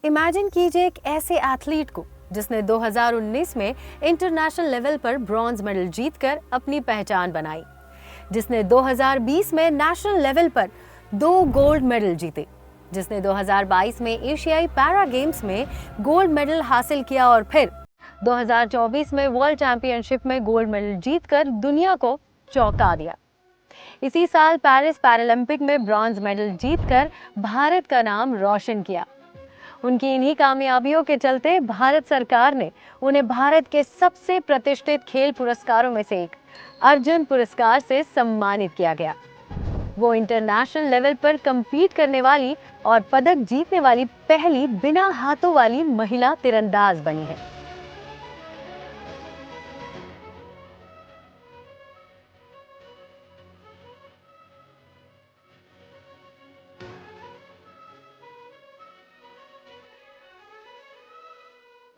Imagine कीजिए एक ऐसे एथलीट को जिसने 2019 में इंटरनेशनल लेवल पर ब्रॉन्ज मेडल जीतकर अपनी पहचान बनाई, जिसने 2020 में नेशनल लेवल पर 2 गोल्ड मेडल जीते, जिसने 2022 में एशियाई पैरा गेम्स में गोल्ड मेडल हासिल किया और फिर 2024 में वर्ल्ड चैंपियनशिप में गोल्ड मेडल जीतकर दुनिया को चौंका दिया। इसी साल पेरिस पैरालंपिक में ब्रॉन्ज मेडल जीतकर भारत का नाम रोशन किया। उनकी इन्हीं कामयाबियों के चलते भारत सरकार ने उन्हें भारत के सबसे प्रतिष्ठित खेल पुरस्कारों में से एक अर्जुन पुरस्कार से सम्मानित किया गया। वो इंटरनेशनल लेवल पर compete करने वाली और पदक जीतने वाली पहली बिना हाथों वाली महिला तीरंदाज बनी है।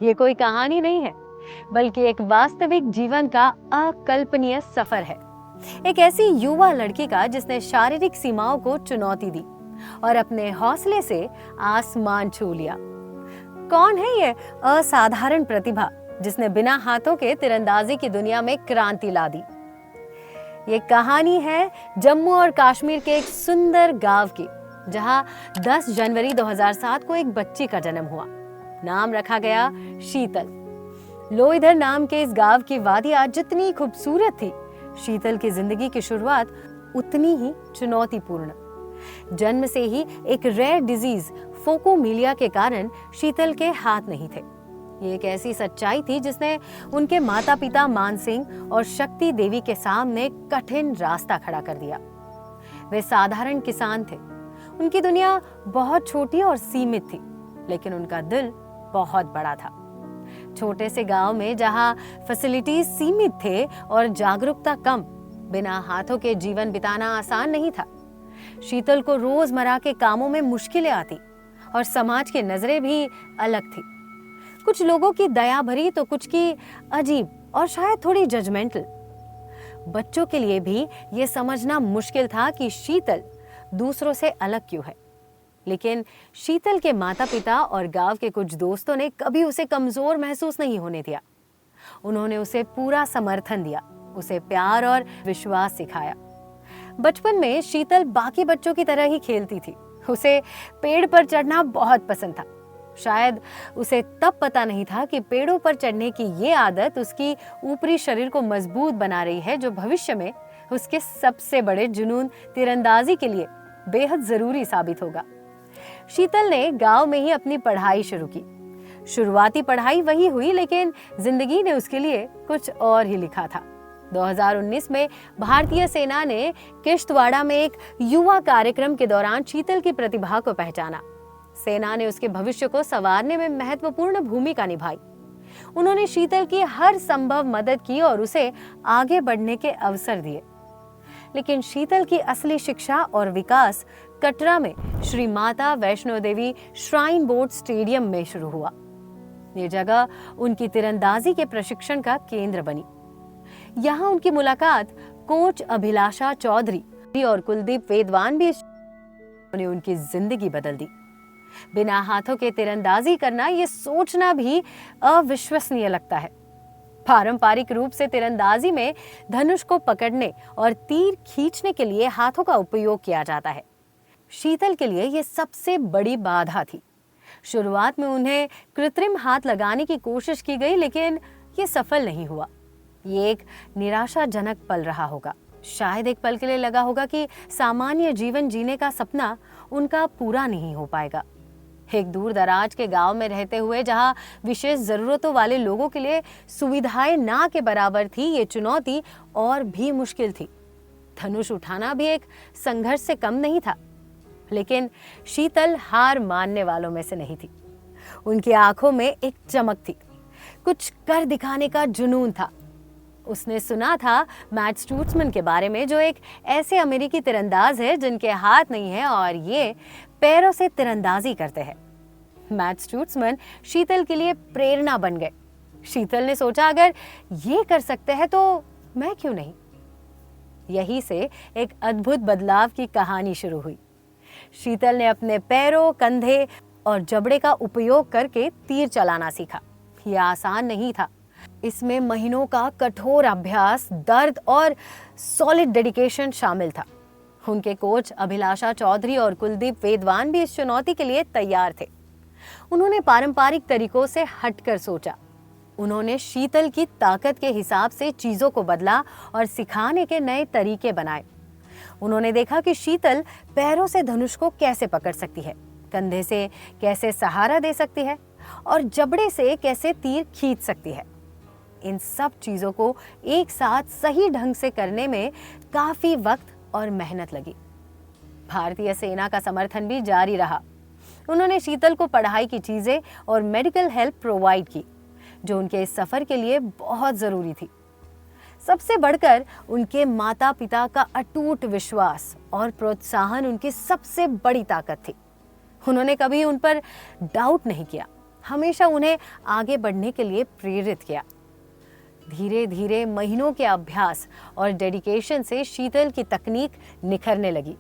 ये कोई कहानी नहीं है, बल्कि एक वास्तविक जीवन का अकल्पनीय सफर है। एक ऐसी युवा लड़की का जिसने शारीरिक सीमाओं को चुनौती दी और अपने हौसले से आसमान छू लिया। कौन है ये असाधारण प्रतिभा जिसने बिना हाथों के तीरंदाजी की दुनिया में क्रांति ला दी? ये कहानी है जम्मू और कश्मीर के एक सुंदर गांव की, जहां 10 जनवरी 2007 को एक बच्ची का जन्म हुआ। नाम रखा गया शीतल। लोईधर नाम के इस गांव की वादी आज जितनी खूबसूरत थी, शीतल की जिंदगी की शुरुआत उतनी ही चुनौतीपूर्ण। जन्म से ही एक रेयर डिजीज फोकोमिलिया के कारण शीतल के हाथ नहीं थे। ये एक ऐसी सच्चाई थी जिसने उनके माता पिता मान सिंह और शक्ति देवी के सामने कठिन रास्ता खड़ा कर दिया। वे साधारण किसान थे। उनकी दुनिया बहुत छोटी और सीमित थी, लेकिन उनका दिल बहुत बड़ा था। छोटे से गांव में जहां फैसिलिटीज सीमित थे और जागरूकता कम, बिना हाथों के जीवन बिताना आसान नहीं था। शीतल को रोजमर्रा के कामों में मुश्किलें आती और समाज की नजरें भी अलग थी। कुछ लोगों की दया भरी तो कुछ की अजीब और शायद थोड़ी जजमेंटल। बच्चों के लिए भी ये समझना मुश्किल था कि शीतल दूसरों से अलग क्यों है। लेकिन शीतल के माता पिता और गांव के कुछ दोस्तों ने कभी उसे कमजोर महसूस नहीं होने दिया। उन्होंने उसे पूरा समर्थन दिया, उसे प्यार और विश्वास सिखाया। बचपन में शीतल बाकी बच्चों की तरह ही खेलती थी। उसे पेड़ पर चढ़ना बहुत पसंद था। शायद उसे तब पता नहीं था कि पेड़ों पर चढ़ने की ये आदत उसकी ऊपरी शरीर को मजबूत बना रही है, जो भविष्य में उसके सबसे बड़े जुनून तीरंदाजी के लिए बेहद जरूरी साबित होगा। शीतल ने गांव में ही अपनी पढ़ाई शुरू की। शुरुआती पढ़ाई वही हुई, लेकिन जिंदगी ने उसके लिए कुछ और ही लिखा था। 2019 में भारतीय सेना ने किश्तवाड़ा में एक युवा कार्यक्रम के दौरान शीतल की प्रतिभा को पहचाना। सेना ने उसके भविष्य को संवारने में महत्वपूर्ण भूमिका निभाई। उन्होंने शीतल की हर संभव मदद की और उसे आगे बढ़ने के अवसर दिए। लेकिन शीतल की असली शिक्षा और विकास कटरा में Shri Mata Vaishno Devi shrine board stadium में शुरू हुआ। ये जगह उनकी तीरंदाजी के प्रशिक्षण का केंद्र बनी। यहाँ उनकी मुलाकात कोच अभिलाषा चौधरी और कुलदीप वेदवान भी ने उनकी जिंदगी बदल दी। बिना हाथों के तीरंदाजी करना, ये सोचना भी अविश्वसनीय लगता है। पारंपरिक रूप से तीरंदाजी में धनुष को पकड़ने और तीर खींचने के लिए हाथों का उपयोग किया जाता है। शीतल के लिए यह सबसे बड़ी बाधा थी। शुरुआत में उन्हें कृत्रिम हाथ लगाने की कोशिश की गई, लेकिन ये सफल नहीं हुआ। ये एक निराशाजनक पल रहा होगा। शायद एक पल के लिए लगा होगा कि सामान्य जीवन जीने का सपना उनका पूरा नहीं हो पाएगा। एक दूर दराज के गांव में रहते हुए, जहां विशेष जरूरतों वाले लोगों के लिए सुविधाएं ना के बराबर थी, ये चुनौती और भी मुश्किल थी। धनुष उठाना भी एक संघर्ष से कम नहीं था। लेकिन शीतल हार मानने वालों में से नहीं थी। उनकी आंखों में एक चमक थी, कुछ कर दिखाने का जुनून था। उसने सुना था मैट स्टूट्समैन के बारे में, जो एक ऐसे अमेरिकी तीरंदाज है जिनके हाथ नहीं है और ये पैरों से तीरंदाजी करते हैं। मैट स्टूट्समैन शीतल के लिए प्रेरणा बन गए। शीतल ने सोचा, अगर ये कर सकते हैं तो मैं क्यों नहीं। यहीं से एक अद्भुत बदलाव की कहानी शुरू हुई। शीतल ने अपने पैरों, कंधे और जबड़े का उपयोग करके तीर चलाना सीखा। यह आसान नहीं था। इसमें महीनों का कठोर अभ्यास, दर्द और सॉलिड डेडिकेशन शामिल था। उनके कोच अभिलाषा चौधरी और कुलदीप वेदवान भी इस चुनौती के लिए तैयार थे। उन्होंने पारंपरिक तरीकों से हटकर सोचा। उन्होंने शीतल की ताकत के हिसाब से चीजों को बदला और सिखाने के नए तरीके बनाए। उन्होंने देखा कि शीतल पैरों से धनुष को कैसे पकड़ सकती है, कंधे से कैसे सहारा दे सकती है और जबड़े से कैसे तीर खींच सकती है। इन सब चीजों को एक साथ सही ढंग से करने में काफी वक्त और मेहनत लगी। भारतीय सेना का समर्थन भी जारी रहा। उन्होंने शीतल को पढ़ाई की चीजें और मेडिकल हेल्प प्रोवाइड की, जो उनके इस सफर के लिए बहुत जरूरी थी। सबसे बढ़कर उनके माता पिता का अटूट विश्वास और प्रोत्साहन उनकी सबसे बड़ी ताकत थी। उन्होंने कभी उन पर डाउट नहीं किया, हमेशा उन्हें आगे बढ़ने के लिए प्रेरित किया। धीरे धीरे महीनों के अभ्यास और डेडिकेशन से शीतल की तकनीक निखरने लगी।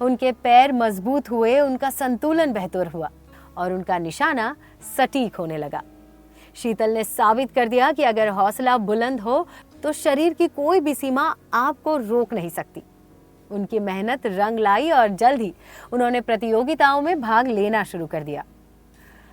उनके पैर मजबूत हुए, उनका संतुलन बेहतर हुआ और उनका निशाना सटीक होने लगा। शीतल ने साबित कर दिया कि अगर हौसला बुलंद हो तो शरीर की कोई भी सीमा आपको रोक नहीं सकती। उनकी मेहनत रंग लाई और जल्द ही उन्होंने प्रतियोगिताओं में भाग लेना शुरू कर दिया।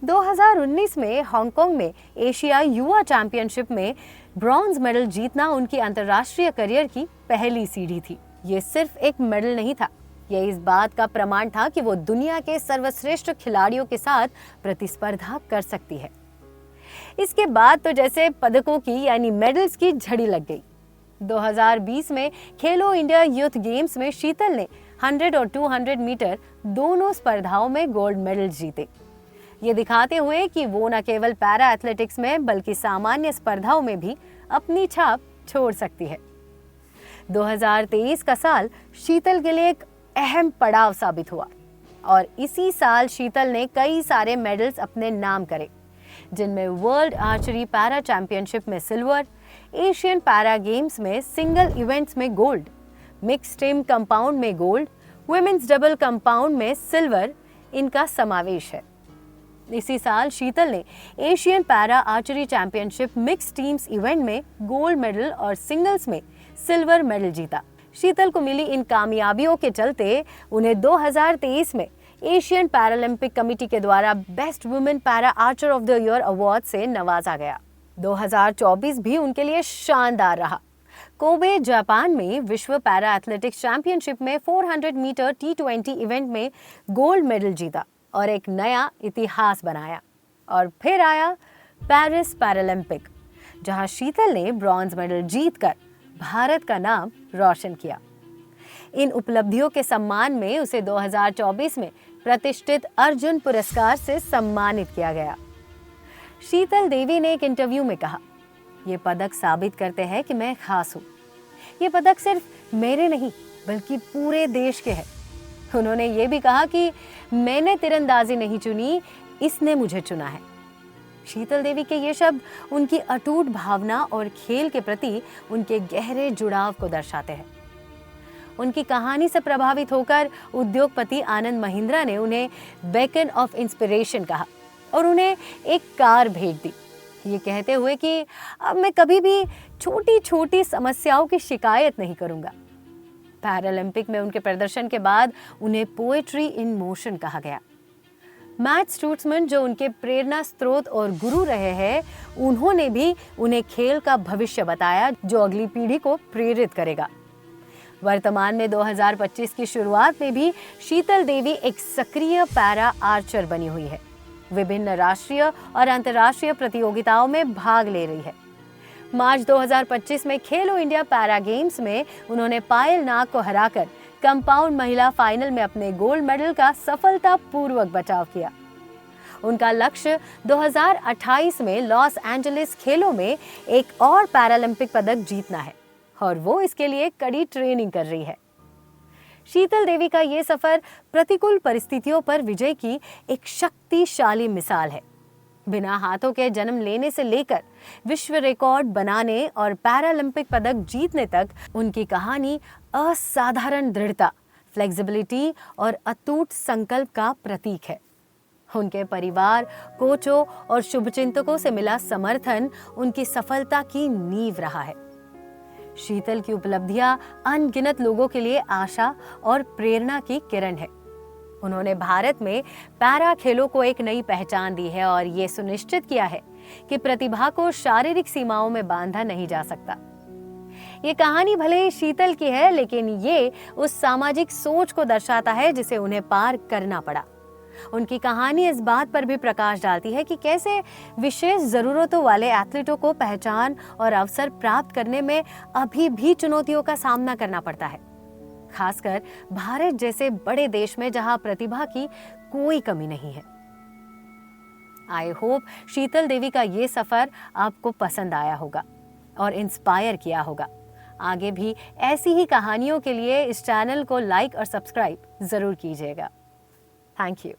2019 में हांगकांग में एशिया युवा चैंपियनशिप में ब्रॉन्ज मेडल जीतना उनकी अंतर्राष्ट्रीय करियर की पहली सीढ़ी थी। ये सिर्फ एक मेडल नहीं था, यह इस बात का प्रमाण था कि वो दुनिया के सर्वश्रेष्ठ खिलाड़ियों के साथ प्रतिस्पर्धा कर सकती है। इसके बाद तो जैसे पदकों की यानी मेडल्स की झड़ी लग गई। 2020 में खेलो इंडिया यूथ गेम्स में शीतल ने 100 और 200 मीटर दोनों स्पर्धाओं में गोल्ड मेडल जीते। ये दिखाते हुए कि वो न केवल पैरा एथलेटिक्स में बल्कि सामान्य स्पर्धाओं में भी अपनी छाप छोड़ सकती है। 2023 का साल शीतल के लिए एक अहम पड़ाव साबित हुआ और इसी साल शीतल ने कई सारे मेडल्स अपने नाम करे, जिनमें वर्ल्ड आर्चरी पैरा चैंपियनशिप में सिल्वर, एशियन पैरा गेम्स में सिंगल इवेंट्स में गोल्ड, मिक्स टीम कंपाउंड में गोल्ड, वुमेन्स डबल कंपाउंड में सिल्वर इनका समावेश है। इसी साल शीतल ने Asian para archery championship mix teams event में गोल्ड मेडल और सिंगल्स में सिल्वर मेडल जीता। शीतल को मिली इन कामयाबियों के चलते उन्हें 2023 में एशियन पैरालंपिक कमेटी के द्वारा best women para Archer of the year award से नवाजा गया। 2024 भी उनके लिए शानदार रहा। कोबे जापान में विश्व पैरा एथलेटिक्स चैंपियनशिप में 400 मीटर T20 इवेंट में गोल्ड मेडल जीता और एक नया इतिहास बनाया। और फिर आया पेरिस पैरालंपिक, जहां शीतल ने ब्रॉन्ज मेडल जीतकर भारत का नाम रोशन किया। इन उपलब्धियों के सम्मान में उसे 2024 में प्रतिष्ठित अर्जुन पुरस्कार से सम्मानित किया गया। शीतल देवी ने एक इंटरव्यू में कहा, ये पदक साबित करते हैं कि मैं खास हूँ। ये पदक सिर्फ मेरे नहीं बल्कि पूरे देश के हैं। उन्होंने ये भी कहा कि मैंने तीरंदाजी नहीं चुनी, इसने मुझे चुना है। शीतल देवी के ये शब्द उनकी अटूट भावना और खेल के प्रति उनके गहरे जुड़ाव को दर्शाते हैं। उनकी कहानी से प्रभावित होकर उद्योगपति आनंद महिंद्रा ने उन्हें बेकन ऑफ इंस्पिरेशन कहा और उन्हें एक कार भेंट दी, ये कहते हुए कि अब मैं कभी भी छोटी छोटी समस्याओं की शिकायत नहीं करूंगा। पैरालंपिक में उनके प्रदर्शन के बाद उन्हें पोएट्री इन मोशन कहा गया। मैट स्टूट्समैन, जो उनके प्रेरणा स्रोत और गुरु रहे हैं, उन्होंने भी उन्हें खेल का भविष्य बताया जो अगली पीढ़ी को प्रेरित करेगा। वर्तमान में 2025 की शुरुआत में भी शीतल देवी एक सक्रिय पैरा आर्चर बनी हुई है। विभिन्न राष्ट्रीय और अंतर्राष्ट्रीय प्रतियोगिताओं में भाग ले रही है। मार्च 2025 में खेलो इंडिया पैरा गेम्स में उन्होंने पायल नाग को हराकर कंपाउंड महिला फाइनल में अपने गोल्ड मेडल का सफलतापूर्वक बचाव किया। उनका लक्ष्य 2028 में लॉस एंजलिस खेलों में एक और पैरालंपिक पदक जीतना है और वो इसके लिए कड़ी ट्रेनिंग कर रही है। शीतल देवी का ये सफर प्रतिकूल परिस्थितियों पर विजय की एक शक्तिशाली मिसाल है। बिना हाथों के जन्म लेने से लेकर विश्व रिकॉर्ड बनाने और पैरालंपिक पदक जीतने तक उनकी कहानी असाधारण दृढ़ता, फ्लेक्सिबिलिटी और अटूट संकल्प का प्रतीक है। उनके परिवार, कोचों और शुभचिंतकों से मिला समर्थन उनकी सफलता की नींव रहा है। शीतल की उपलब्धियां अनगिनत लोगों के लिए आशा और प्रेरणा की किरण है। उन्होंने भारत में पैरा खेलों को एक नई पहचान दी है और ये सुनिश्चित किया है कि प्रतिभा को शारीरिक सीमाओं में बांधा नहीं जा सकता। ये कहानी भले ही शीतल की है, लेकिन ये उस सामाजिक सोच को दर्शाता है जिसे उन्हें पार करना पड़ा। उनकी कहानी इस बात पर भी प्रकाश डालती है कि कैसे विशेष जरूरतों वाले एथलीटों को पहचान और अवसर प्राप्त करने में अभी भी चुनौतियों का सामना करना पड़ता है, खासकर भारत जैसे बड़े देश में जहां प्रतिभा की कोई कमी नहीं है। आई होप शीतल देवी का ये सफर आपको पसंद आया होगा और इंस्पायर किया होगा। आगे भी ऐसी ही कहानियों के लिए इस चैनल को लाइक और सब्सक्राइब जरूर कीजिएगा। Thank you.